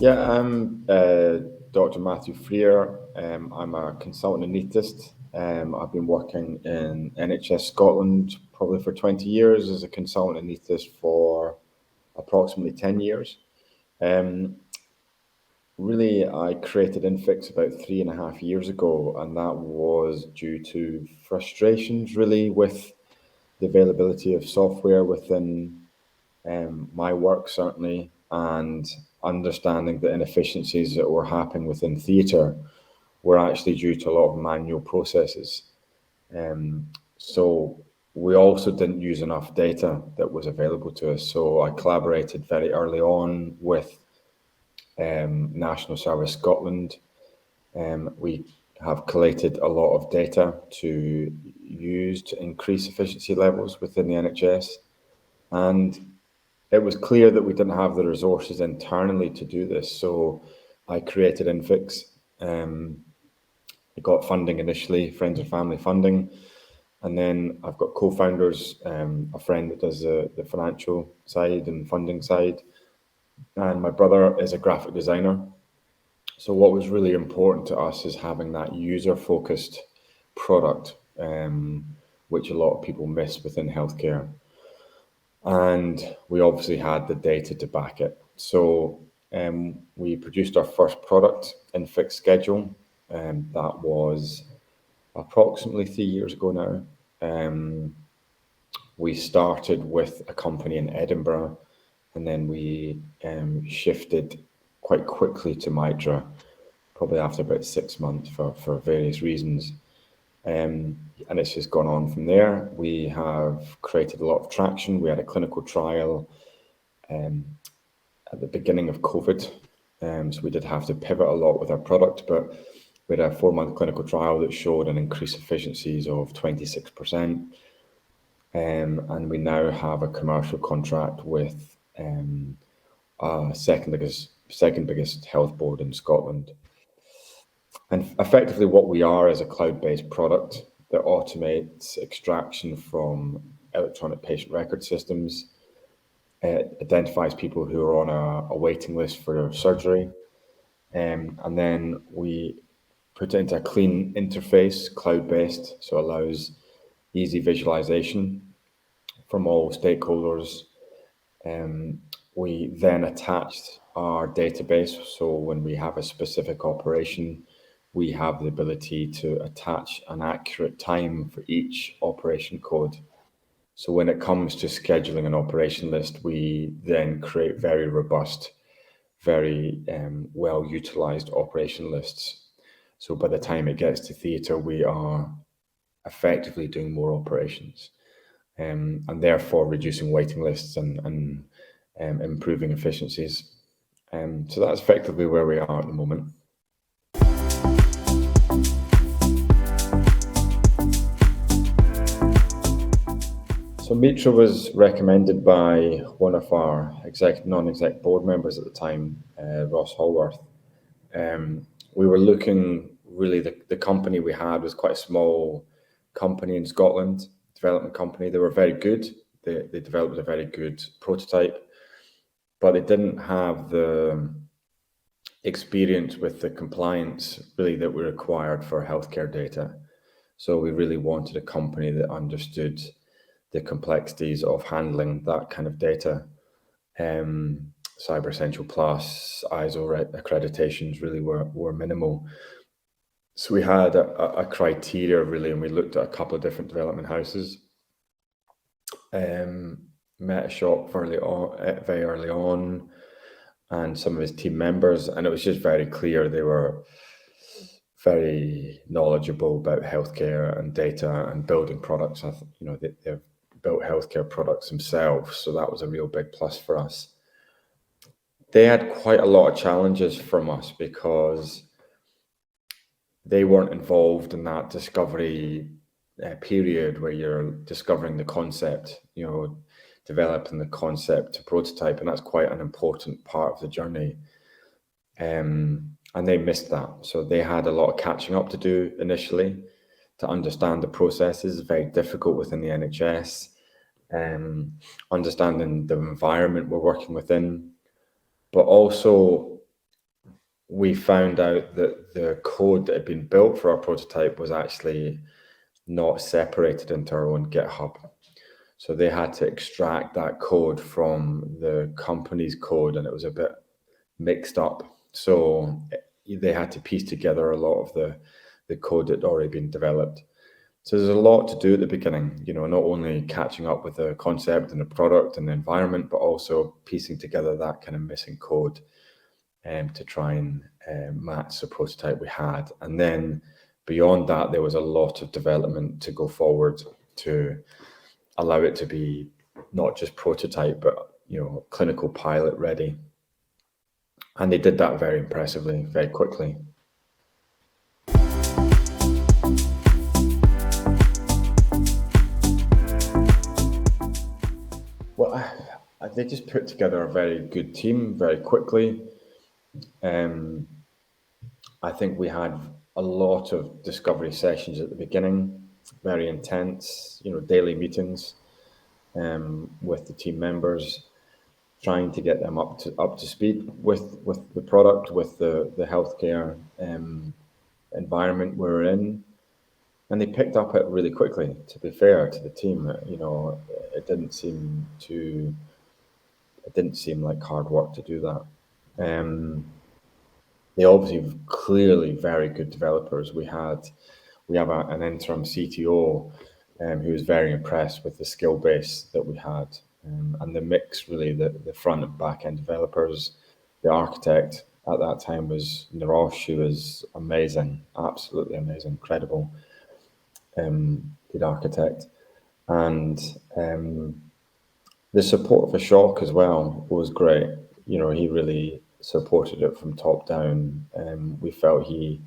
Yeah, I'm Dr. Matthew Freer. I'm a consultant anaesthetist. I've been working in NHS Scotland probably for 20 years, as a consultant anaesthetist for approximately 10 years. Really, I created Infix about 3.5 years ago, and that was due to frustrations really with the availability of software within my work, certainly, and understanding the inefficiencies that were happening within theatre were actually due to a lot of manual processes. So we also didn't use enough data that was available to us. So I collaborated very early on with National Service Scotland. We have collated a lot of data to use to increase efficiency levels within the NHS. And it was clear that we didn't have the resources internally to do this. So I created Infix. I got funding initially, friends and family funding. And then I've got co-founders, a friend that does the financial side and funding side. And my brother is a graphic designer. So what was really important to us is having that user-focused product, which a lot of people miss within healthcare. And we obviously had the data to back it. So we produced our first product, Infix Schedule, and that was approximately 3 years ago now. We started with a company in Edinburgh, and then we shifted quite quickly to Mitra, probably after about 6 months for various reasons. And it's just gone on from there. We have created a lot of traction. We had a clinical trial at the beginning of COVID. So we did have to pivot a lot with our product, but we had a 4-month clinical trial that showed an increased efficiencies of 26%. And we now have a commercial contract with second biggest health board in Scotland. And effectively what we are is a cloud-based product that automates extraction from electronic patient record systems. It identifies people who are on a waiting list for surgery. And then we put it into a clean interface, cloud-based, so it allows easy visualization from all stakeholders. We then attached our database, so when we have a specific operation, we have the ability to attach an accurate time for each operation code. So when it comes to scheduling an operation list, we then create very robust, very well utilized operation lists. So by the time it gets to theatre, we are effectively doing more operations, and therefore reducing waiting lists and improving efficiencies. So that's effectively where we are at the moment. So Mitra was recommended by one of our non-exec board members at the time, Ross Hallworth. We were looking, really, the company we had was quite a small company in Scotland, development company. They were very good. They developed a very good prototype, but they didn't have the experience with the compliance really that we required for healthcare data. So we really wanted a company that understood the complexities of handling that kind of data. Cyber Essential Plus, ISO accreditations really were minimal. So we had a criteria really, and we looked at a couple of different development houses. Met a shop very early on, and some of his team members, and it was just very clear they were very knowledgeable about healthcare and data and building products. They've built healthcare products themselves, so that was a real big plus for us. They had quite a lot of challenges from us because they weren't involved in that discovery period where you're discovering the concept, developing the concept to prototype, and that's quite an important part of the journey. And they missed that. So they had a lot of catching up to do initially to understand the processes, very difficult within the NHS, understanding the environment we're working within, but also we found out that the code that had been built for our prototype was actually not separated into our own GitHub. So they had to extract that code from the company's code, and it was a bit mixed up. So they had to piece together a lot of the code that had already been developed. So there's a lot to do at the beginning, not only catching up with the concept and the product and the environment, but also piecing together that kind of missing code to try and match the prototype we had. And then beyond that, there was a lot of development to go forward to allow it to be not just prototype, but clinical pilot ready. And they did that very impressively, very quickly. Well, they just put together a very good team very quickly. I think we had a lot of discovery sessions at the beginning, very intense, daily meetings with the team members, trying to get them up to speed with the product, with the healthcare environment we're in. And they picked up it really quickly, to be fair to the team. It didn't seem like hard work to do that. They obviously clearly very good developers. We have an interim CTO who was very impressed with the skill base that we had, and the mix, really, the front and back end developers. The architect at that time was Narosh, who was amazing, absolutely amazing, incredible lead architect. And the support for Shock as well was great. He really supported it from top down. We felt he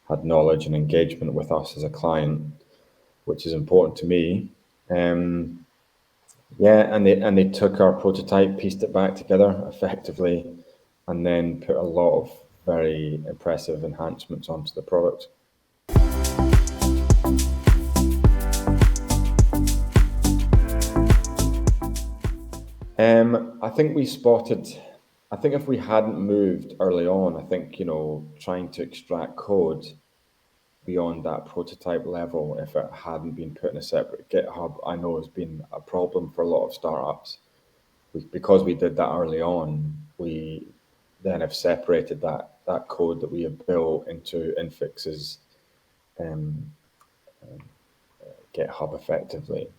had knowledge and engagement with us as a client, which is important to me. And they took our prototype, pieced it back together effectively, and then put a lot of very impressive enhancements onto the product. I think if we hadn't moved early on, I think, trying to extract code beyond that prototype level, if it hadn't been put in a separate GitHub, I know has been a problem for a lot of startups. Because we did that early on, we then have separated that code that we have built into Infix's GitHub effectively.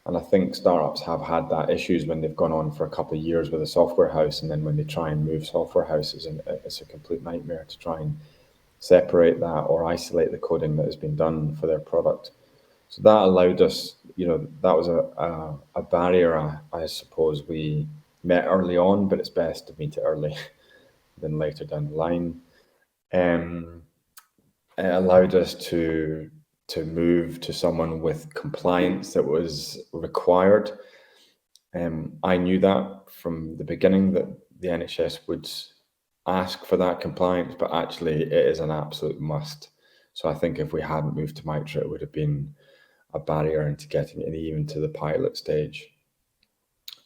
And I think startups have had that issues when they've gone on for a couple of years with a software house, and then when they try and move software houses, and it's a complete nightmare to try and separate that or isolate the coding that has been done for their product. So that allowed us, that was a barrier, I suppose we met early on, but it's best to meet it early than later down the line. It allowed us to move to someone with compliance that was required. I knew that from the beginning, that the NHS would ask for that compliance, but actually it is an absolute must. So I think if we hadn't moved to Mitra, it would have been a barrier into getting it even to the pilot stage.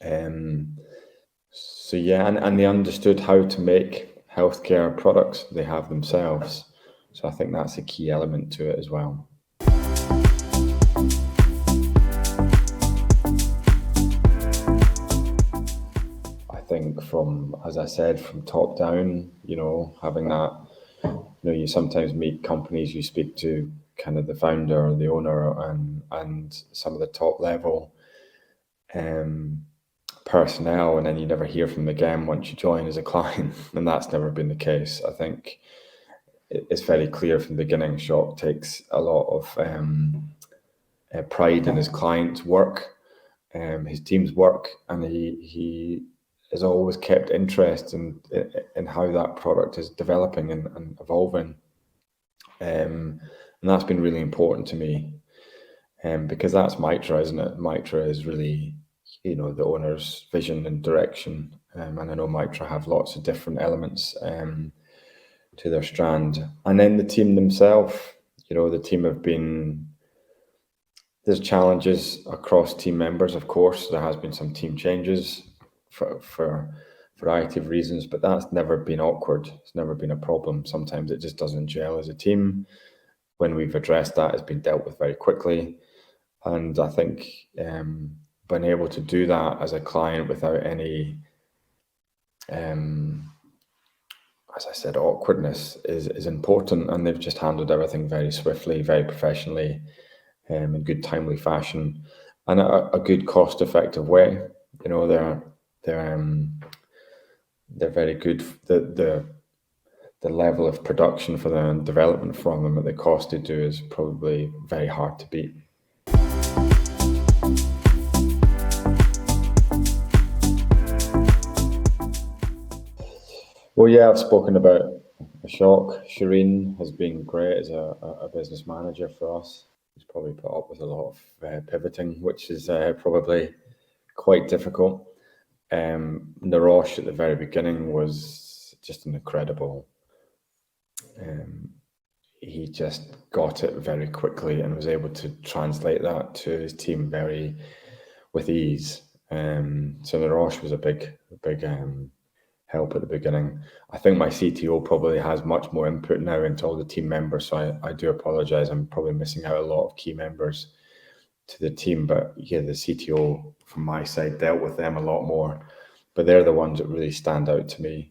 So yeah, and they understood how to make healthcare products they have themselves. So I think that's a key element to it as well. I think as I said, from top down, having that, you sometimes meet companies, you speak to kind of the founder or the owner and some of the top level personnel, and then you never hear from them again once you join as a client. And that's never been the case. I think it's very clear from the beginning, Shock takes a lot of pride in his client's work, his team's work, and he has always kept interest in how that product is developing and evolving. And that's been really important to me, because that's Mitra, isn't it? Mitra is really, the owner's vision and direction. And I know Mitra have lots of different elements to their strand. And then the team themselves, the team there's challenges across team members, of course. There has been some team changes for variety of reasons, but that's never been awkward. It's never been a problem. Sometimes it just doesn't gel as a team. When we've addressed that, it's been dealt with very quickly. And I think being able to do that as a client without any, as I said, awkwardness is important. And they've just handled everything very swiftly, very professionally, in good, timely fashion, and a good, cost-effective way. You know, they're very good. The level of production for them and development from them at the cost they do is probably very hard to beat. Well, yeah, I've spoken about Ashok. Shireen has been great as a business manager for us. He's probably put up with a lot of pivoting, which is probably quite difficult. Narosh at the very beginning was just an incredible. He just got it very quickly and was able to translate that to his team very with ease. So Narosh was a big help at the beginning. I think my CTO probably has much more input now into all the team members, so I do apologize. I'm probably missing out a lot of key members to the team, but yeah, the CTO from my side dealt with them a lot more, but they're the ones that really stand out to me.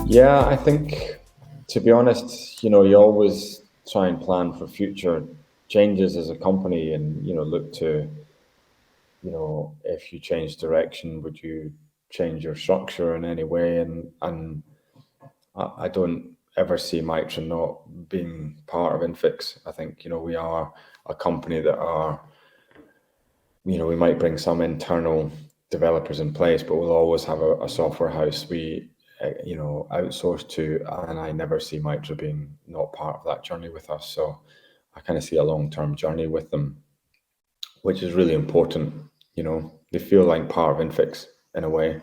Yeah, I think, to be honest, you always try and plan for future changes as a company, and look to, if you change direction, would you change your structure in any way? And I don't ever see Mitra not being part of Infix. I think we are a company that are, we might bring some internal developers in place, but we'll always have a software house we outsource to, and I never see Mitra being not part of that journey with us. So I kind of see a long-term journey with them, which is really important. They feel like part of Infix in a way.